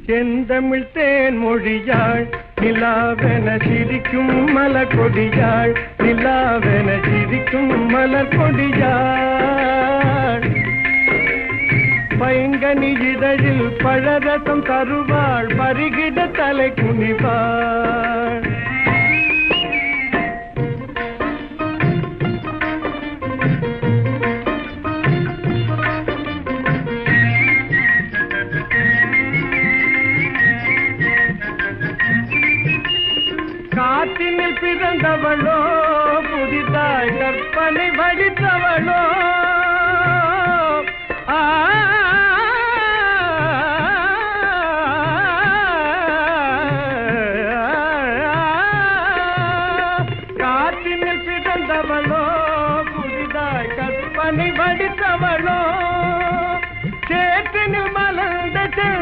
செந்தமிழ் தேன் மொழியாள் நிலாவென சிரிக்கும் மலர் கொடியாள் நிலாவென சிரிக்கும் மலர் கொடியாள் பைங்கனி இதழில் பழரசம் தருவாள் பருகிட தலை குனிவாள் காற்றினில் பிறந்தவளோ புதிதாய் கற்பனை வடித்தவளோ